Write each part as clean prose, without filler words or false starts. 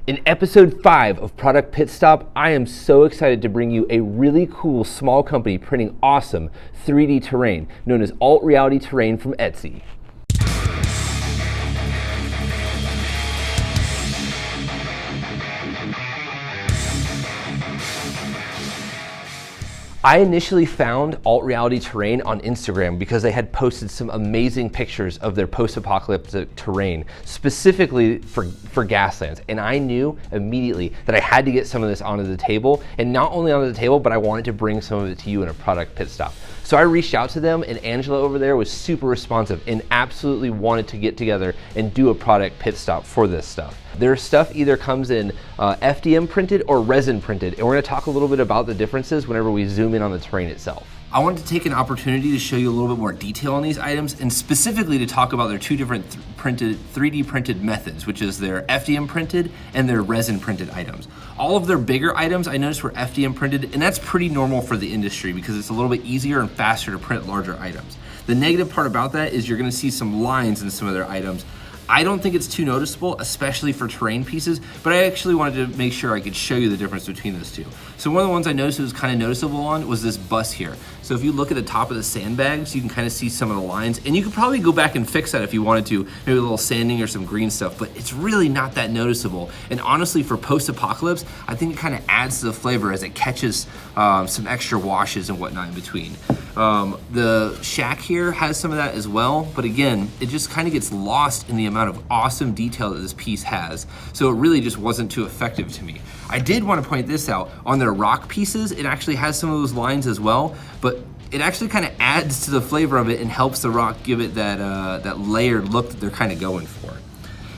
In episode 5 of Product Pit Stop, I am so excited to bring you a really cool small company printing awesome 3D terrain known as Alt Reality Terrain from Etsy. I initially found Alt Reality Terrain on Instagram because they had posted some amazing pictures of their post-apocalyptic terrain, specifically for Gaslands. And I knew immediately that I had to get some of this onto the table, and not only onto the table, but I wanted to bring some of it to you in a product pit stop. So I reached out to them, and Angela over there was super responsive and absolutely wanted to get together and do a product pit stop for this stuff. Their stuff either comes in FDM printed or resin printed, and we're gonna talk a little bit about the differences whenever we zoom in on the terrain itself. I wanted to take an opportunity to show you a little bit more detail on these items, and specifically to talk about their two different 3D printed methods, which is their FDM printed and their resin printed items. All of their bigger items I noticed were FDM printed, and that's pretty normal for the industry because it's a little bit easier and faster to print larger items. The negative part about that is you're gonna see some lines in some of their items. I don't think it's too noticeable, especially for terrain pieces, but I actually wanted to make sure I could show you the difference between those two. So one of the ones I noticed was kind of noticeable on was this bus here. So if you look at the top of the sandbags, you can kind of see some of the lines, and you could probably go back and fix that if you wanted to, maybe a little sanding or some green stuff, but it's really not that noticeable. And honestly, for post-apocalypse, I think it kind of adds to the flavor as it catches some extra washes and whatnot in between. The shack here has some of that as well, but again, it just kind of gets lost in the amount of awesome detail that this piece has. So it really just wasn't too effective to me. I did want to point this out. On their rock pieces, it actually has some of those lines as well, but it actually kind of adds to the flavor of it and helps the rock give it that layered look that they're kind of going for.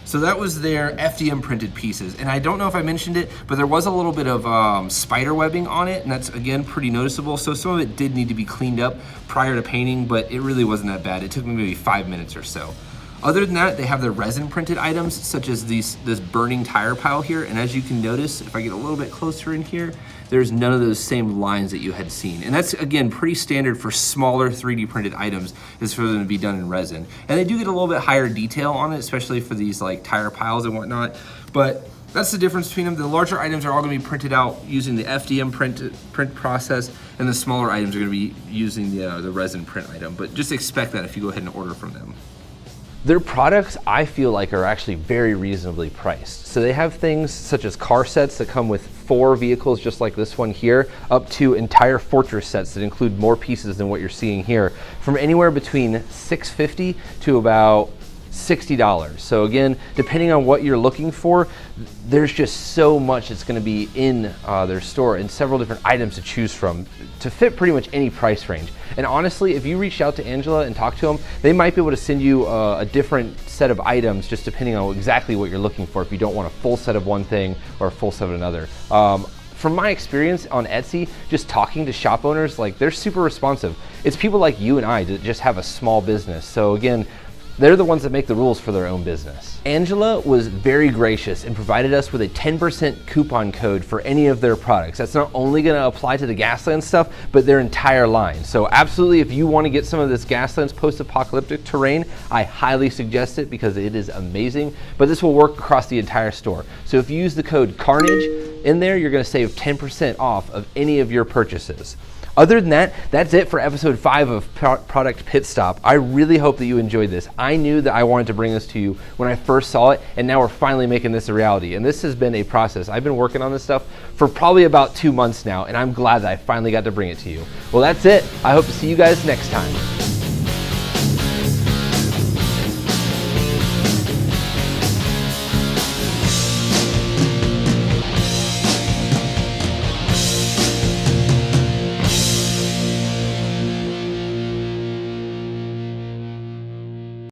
So that was their FDM printed pieces. And I don't know if I mentioned it, but there was a little bit of spider webbing on it, and that's again pretty noticeable. So some of it did need to be cleaned up prior to painting, but it really wasn't that bad. It took me maybe 5 minutes or so. Other than that, they have their resin printed items, such as this burning tire pile here. And as you can notice, if I get a little bit closer in here, there's none of those same lines that you had seen. And that's, again, pretty standard for smaller 3D printed items, is for them to be done in resin. And they do get a little bit higher detail on it, especially for these like tire piles and whatnot. But that's the difference between them. The larger items are all gonna be printed out using the FDM print process, and the smaller items are gonna be using the resin print item. But just expect that if you go ahead and order from them. Their products, I feel like, are actually very reasonably priced. So they have things such as car sets that come with 4 vehicles, just like this one here, up to entire fortress sets that include more pieces than what you're seeing here, from anywhere between $6.50 to about $60. So again, depending on what you're looking for, there's just so much that's going to be in their store, and several different items to choose from to fit pretty much any price range. And honestly, if you reach out to Angela and talk to them, they might be able to send you a different set of items just depending on exactly what you're looking for, if you don't want a full set of one thing or a full set of another. From my experience on Etsy, just talking to shop owners, like, they're super responsive. It's people like you and I that just have a small business. So again, they're the ones that make the rules for their own business. Angela was very gracious and provided us with a 10% coupon code for any of their products. That's not only gonna apply to the Gaslands stuff, but their entire line. So absolutely, if you wanna get some of this Gaslands post-apocalyptic terrain, I highly suggest it because it is amazing, but this will work across the entire store. So if you use the code Carnage in there, you're gonna save 10% off of any of your purchases. Other than that, that's it for episode 5 of Product Pit Stop. I really hope that you enjoyed this. I knew that I wanted to bring this to you when I first saw it, and now we're finally making this a reality. And this has been a process. I've been working on this stuff for probably about 2 months now, and I'm glad that I finally got to bring it to you. Well, that's it. I hope to see you guys next time.